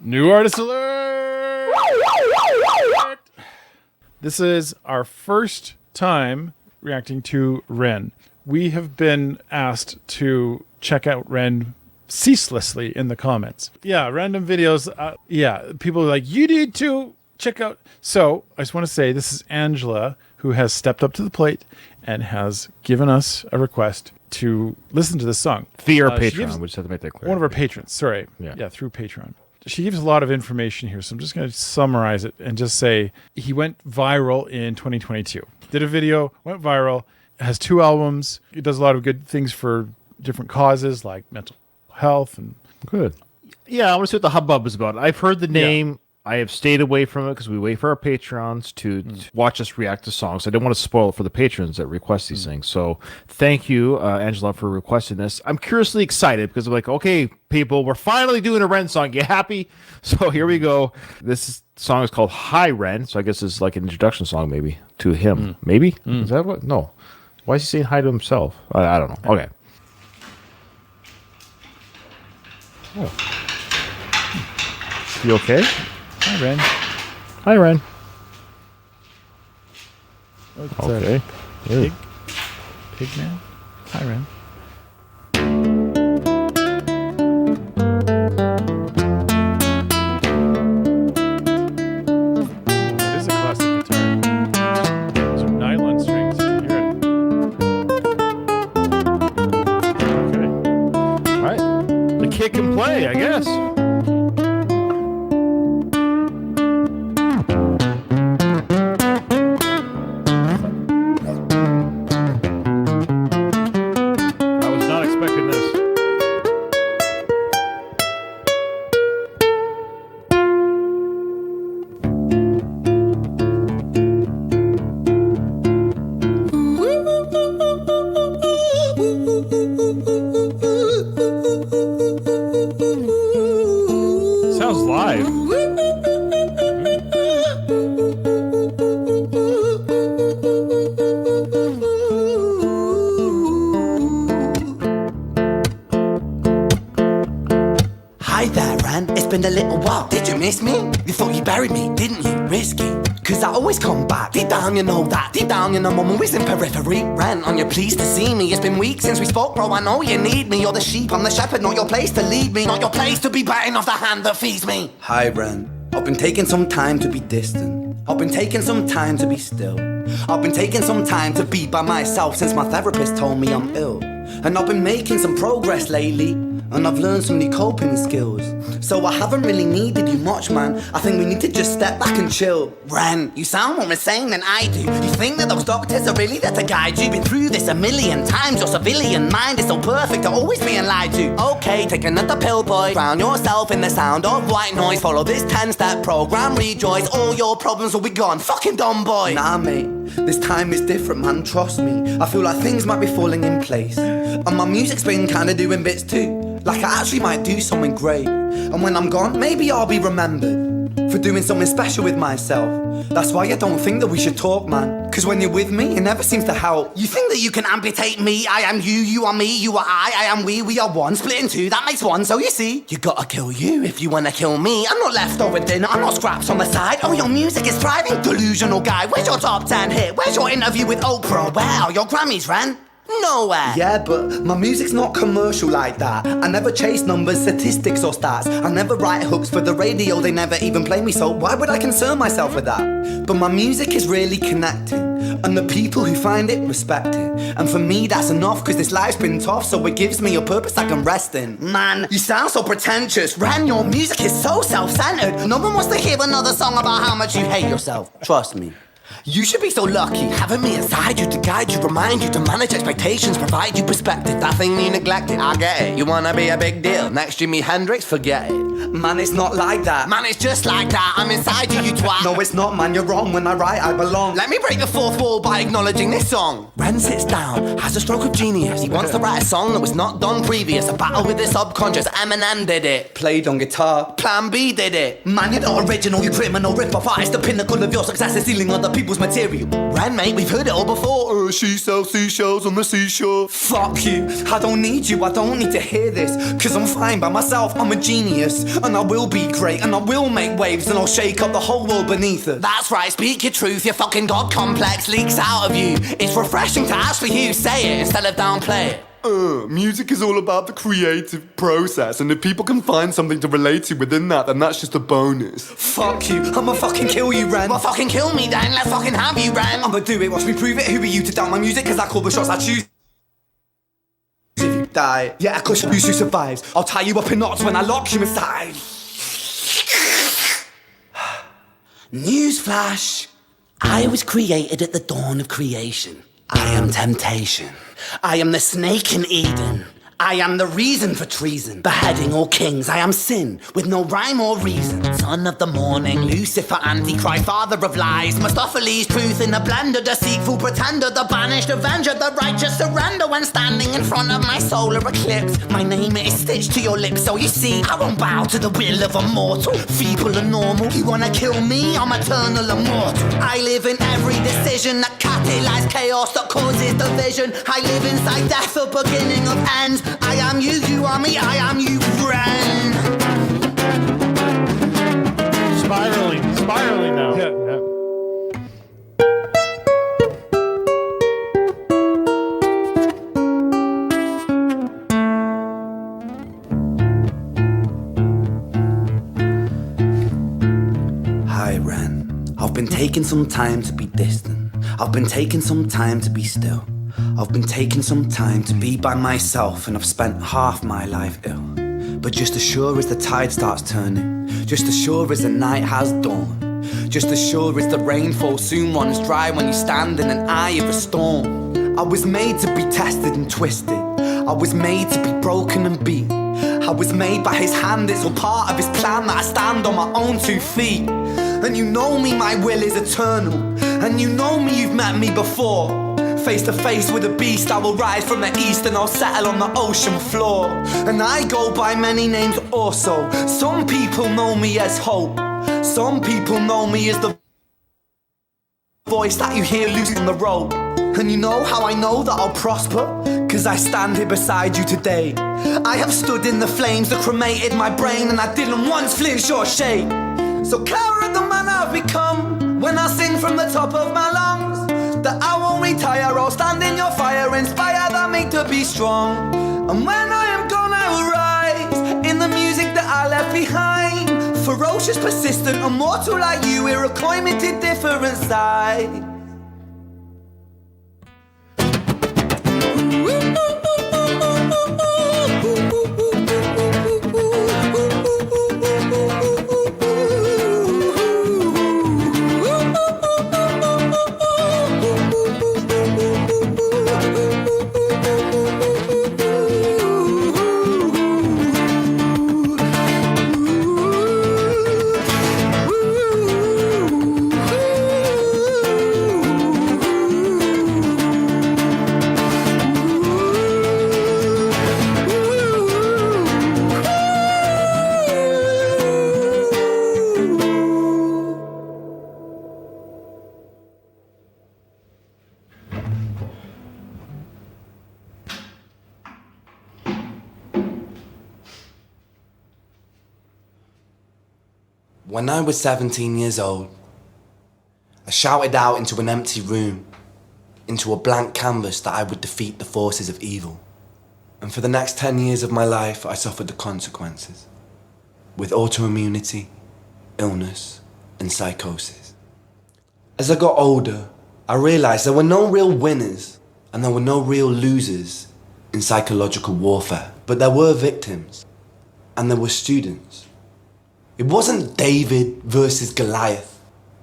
New artist alert! This is our first time reacting to Ren. We have been asked to check out Ren ceaselessly in the comments. Yeah, random videos. People are like, you need to check out. So I just want to say this is Angela, who has stepped up to the plate and has given us a request to listen to this song. Via our Patreon, we just have to make that clear. One of our patrons, sorry. Yeah, through Patreon. She gives a lot of information here, so I'm just going to summarize it and just say he went viral in 2022. Did a video, went viral, has 2 albums. He does a lot of good things for different causes like mental health and good. Yeah, I want to see what the hubbub is about. I've heard the name. Yeah. I have stayed away from it because we wait for our patrons to watch us react to songs. I didn't want to spoil it for the patrons that request these things. So thank you, Angela, for requesting this. I'm curiously excited because I'm like, okay, people, we're finally doing a Ren song. You happy? So here we go. This song is called Hi, Ren. So I guess it's like an introduction song maybe to him. Maybe? Is that what? No. Why is he saying hi to himself? I don't know. Okay. Oh. You okay? Hi, Ren. Hi, Ren. Okay. Pig man? Hi, Ren. It is a classic guitar. Some nylon strings. You can hear it. Okay. All right. The kid can play, I guess. Sounds live. Hi there, Ren. It's been a little while. Did you miss me? You thought you buried me, didn't you? Risky. Cause I always come back. Deep down you know that. Deep down you know I'm always in periphery. Ren, on your pleased to see me. It's been weeks since we spoke, bro. I know you need me. You're the sheep, I'm the shepherd. Not your place to lead me. Not your place to be biting off the hand that feeds me. Hi, Ren. I've been taking some time to be distant. I've been taking some time to be still. I've been taking some time to be by myself since my therapist told me I'm ill. And I've been making some progress lately. And I've learned some new coping skills. So I haven't really needed you much, man. I think we need to just step back and chill. Ren, you sound more insane than I do. You think that those doctors are really there to guide you? Been through this a million times. Your civilian mind is so perfect, you're always being lied to. Okay, take another pill, boy. Drown yourself in the sound of white noise. Follow this 10-step program, rejoice. All your problems will be gone. Fucking dumb boy. Nah, mate. This time is different, man. Trust me. I feel like things might be falling in place. And my music's been kinda doing bits too. Like I actually might do something great. And when I'm gone, maybe I'll be remembered for doing something special with myself. That's why I don't think that we should talk, man. Cause when you're with me, it never seems to help. You think that you can amputate me? I am you, you are me, you are I am we are one. Split in two, that makes one. So you see, you gotta kill you if you wanna kill me. I'm not leftover dinner, I'm not scraps on the side. Oh, your music is thriving, delusional guy. Where's your top 10 hit? Where's your interview with Oprah? Where are your Grammys, Ren? Nowhere. Yeah, but my music's not commercial like that. I never chase numbers, statistics or stats. I never write hooks for the radio, they never even play me. So why would I concern myself with that? But my music is really connecting, and the people who find it respect it. And for me that's enough, cause this life's been tough. So it gives me a purpose I can rest in. Man, you sound so pretentious. Ren, your music is so self-centered. No one wants to hear another song about how much you hate yourself. Trust me. You should be so lucky, having me inside you to guide you, remind you to manage expectations, provide you perspective. That thing you neglected, I get it. You wanna be a big deal, next Jimi Hendrix, forget it. Man, it's not like that. Man, it's just like that. I'm inside you, you twat. No, it's not, man, you're wrong. When I write, I belong. Let me break the fourth wall by acknowledging this song. Ren sits down, has a stroke of genius. He wants to write a song that was not done previous. A battle with the subconscious, Eminem did it. Played on guitar, Plan B did it. Man, you're not original, you criminal rip-off artist. The pinnacle of your success is stealing other people's material. Ren, mate, we've heard it all before. She sells seashells on the seashore. Fuck you, I don't need you, I don't need to hear this. Cause I'm fine by myself, I'm a genius. And I will be great, and I will make waves, and I'll shake up the whole world beneath us. That's right, speak your truth, your fucking god complex leaks out of you. It's refreshing to actually hear you say it instead of downplay it. Music is all about the creative process, and if people can find something to relate to within that, then that's just a bonus. Fuck you, I'ma fucking kill you, Ren. Well, fucking kill me then, let's fucking have you, Ren. I'ma do it, watch me prove it. Who are you to doubt my music? Cause I call the shots I choose. If you die, yeah, of course you who survives. I'll tie you up in knots when I lock you inside. Newsflash, I was created at the dawn of creation. I am temptation. I am the snake in Eden. I am the reason for treason. Beheading all kings, I am sin, with no rhyme or reason. Son of the morning, Lucifer, Antichrist, father of lies. Mephistophelies, truth in a blender, deceitful pretender, the banished avenger, the righteous surrender when standing in front of my solar eclipse. My name is stitched to your lips, so you see, I won't bow to the will of a mortal. Feeble and normal, you wanna kill me? I'm eternal immortal. I live in every decision that catalyzes chaos, that causes division. I live inside death, the beginning of ends. I am you, you are me, I am you, friend. Spiraling now. Yeah. Hi, Ren. I've been taking some time to be distant. I've been taking some time to be still. I've been taking some time to be by myself, and I've spent half my life ill. But just as sure as the tide starts turning, just as sure as the night has dawned, just as sure as the rainfall soon runs dry when you stand in an eye of a storm. I was made to be tested and twisted. I was made to be broken and beat. I was made by his hand, it's all part of his plan that I stand on my own 2 feet. And you know me, my will is eternal. And you know me, you've met me before. Face to face with a beast, I will rise from the east and I'll settle on the ocean floor. And I go by many names also. Some people know me as hope. Some people know me as the voice that you hear loose on the road. And you know how I know that I'll prosper? Cause I stand here beside you today. I have stood in the flames that cremated my brain, and I didn't once flinch your shade. So clever at the man I've become when I sing from the top of my lungs. That I won't retire, I'll stand in your fire, inspire that make to be strong. And when I am gone, I will rise in the music that I left behind. Ferocious, persistent, immortal like you, we're a climate different side. When I was 17 years old, I shouted out into an empty room, into a blank canvas that I would defeat the forces of evil. And for the next 10 years of my life, I suffered the consequences, with autoimmunity, illness, and psychosis. As I got older, I realized there were no real winners and there were no real losers in psychological warfare, but there were victims and there were students. It wasn't David versus Goliath.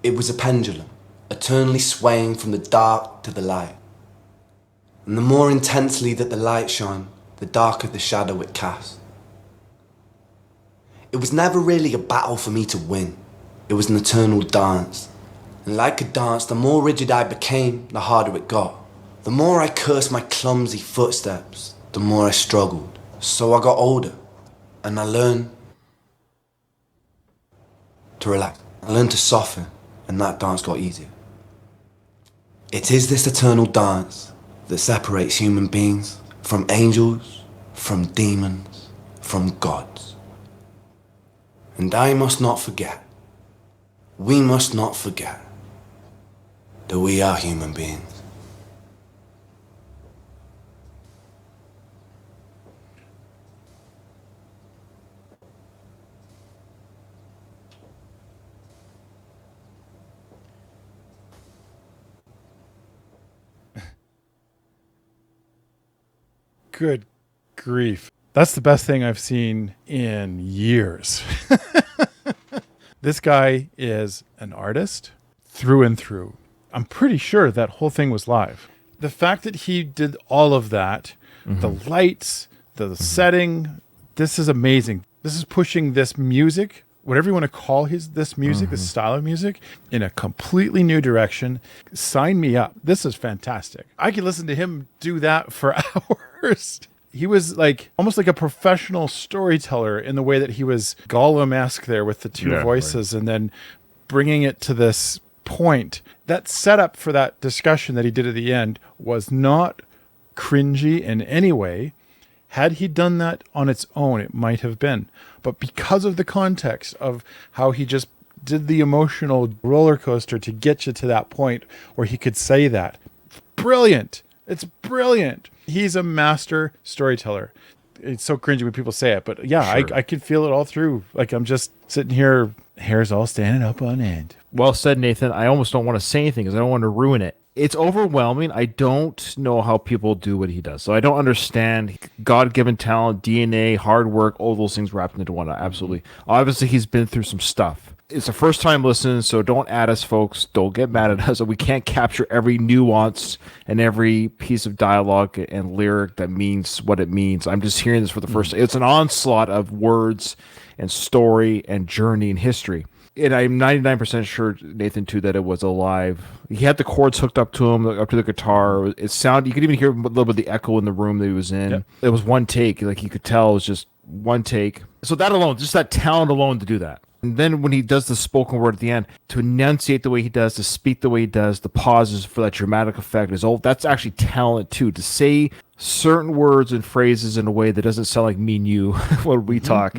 It was a pendulum, eternally swaying from the dark to the light. And the more intensely that the light shone, the darker the shadow it cast. It was never really a battle for me to win. It was an eternal dance. And like a dance, the more rigid I became, the harder it got. The more I cursed my clumsy footsteps, the more I struggled. So I got older, and I learned to relax. I learned to soften, and that dance got easier. It is this eternal dance that separates human beings from angels, from demons, from gods. And I must not forget, we must not forget, that we are human beings. Good grief. That's the best thing I've seen in years. This guy is an artist through and through. I'm pretty sure that whole thing was live. The fact that he did all of that, the lights, the setting, this is amazing. This is pushing this music, whatever you want to call this music, this style of music, in a completely new direction. Sign me up. This is fantastic. I could listen to him do that for hours. He was like almost like a professional storyteller in the way that he was Gollum-esque there with the two voices, and then bringing it to this point. That setup for that discussion that he did at the end was not cringy in any way. Had he done that on its own, it might have been. But because of the context of how he just did the emotional roller coaster to get you to that point where he could say that, brilliant. It's brilliant. He's a master storyteller. It's so cringy when people say it, but yeah, sure. I could feel it all through. Like I'm just sitting here, hair's all standing up on end. Well said, Nathan. I almost don't want to say anything because I don't want to ruin it. It's overwhelming. I don't know how people do what he does. So I don't understand God-given talent, DNA, hard work, all those things wrapped into one. Absolutely. Obviously, he's been through some stuff. It's the first time listening, so don't add us, folks. Don't get mad at us. We can't capture every nuance and every piece of dialogue and lyric that means what it means. I'm just hearing this for the first time. It's an onslaught of words and story and journey and history. And I'm 99% sure, Nathan, too, that it was alive. He had the chords hooked up to him, up to the guitar. It sounded, you could even hear a little bit of the echo in the room that he was in. Yep. It was one take. Like you could tell it was just one take. So that alone, just that talent alone to do that. And then when he does the spoken word at the end, to enunciate the way he does, to speak the way he does, the pauses for that dramatic effect, that's actually talent, too. To say certain words and phrases in a way that doesn't sound like me and you when we talk.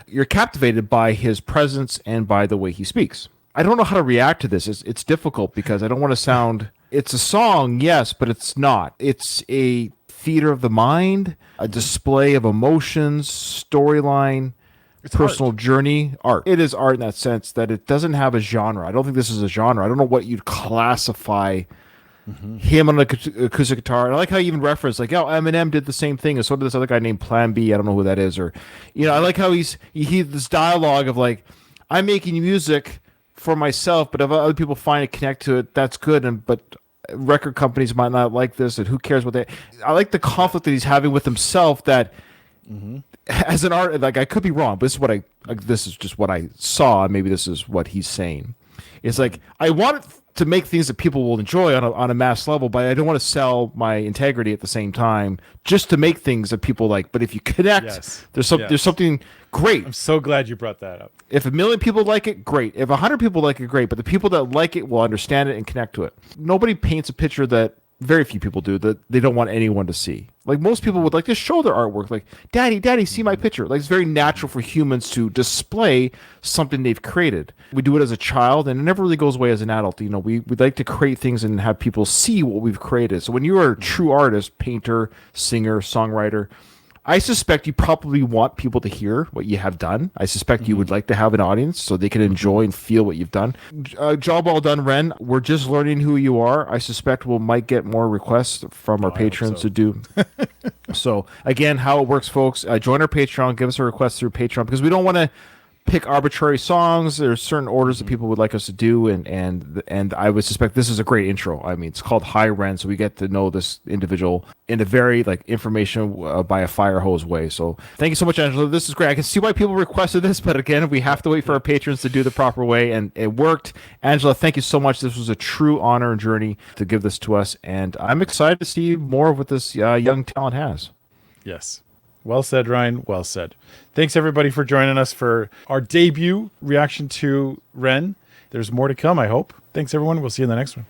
You're captivated by his presence and by the way he speaks. I don't know how to react to this. It's difficult because I don't want to sound... It's a song, yes, but it's not. It's a theater of the mind, a display of emotions, storyline, personal journey, art. It is art in that sense that it doesn't have a genre. I don't think this is a genre. I don't know what you'd classify him on an acoustic guitar. And I like how you even referenced, like, oh, Eminem did the same thing, and so did this other guy named Plan B. I don't know who that is. Or, I like how he this dialogue of like, I'm making music for myself, but if other people find it, connect to it, that's good. But record companies might not like this, and who cares what they... I like the conflict that he's having with himself that... As an art, like I could be wrong, but this is just what I saw. Maybe this is what he's saying. It's like I want to make things that people will enjoy on a mass level, but I don't want to sell my integrity at the same time just to make things that people like. But if you connect, there's something great. I'm so glad you brought that up. If 1 million people like it, great. If 100 people like it, great. But the people that like it will understand it and connect to it. Nobody paints a picture that very few people do that they don't want anyone to see. Like most people would like to show their artwork, like, Daddy, see my picture. Like it's very natural for humans to display something they've created. We do it as a child, and it never really goes away as an adult. We'd like to create things and have people see what we've created. So when you are a true artist, painter, singer, songwriter, I suspect you probably want people to hear what you have done. I suspect you would like to have an audience so they can enjoy and feel what you've done. Job well done, Ren. We're just learning who you are. I suspect we might get more requests from our patrons to do. So, again, how it works, folks, join our Patreon. Give us a request through Patreon because we don't want to pick arbitrary songs. There's certain orders that people would like us to do, and I would suspect this is a great intro. I mean, it's called High Ren, so we get to know this individual in a very information by a fire hose way. So thank you so much, Angela. This is great. I can see why people requested this, but again, we have to wait for our patrons to do the proper way, and it worked. Angela, thank you so much. This was a true honor and journey to give this to us, and I'm excited to see more of what this young talent has. Yes. Well said, Ryan. Well said. Thanks, everybody, for joining us for our debut reaction to Ren. There's more to come, I hope. Thanks, everyone. We'll see you in the next one.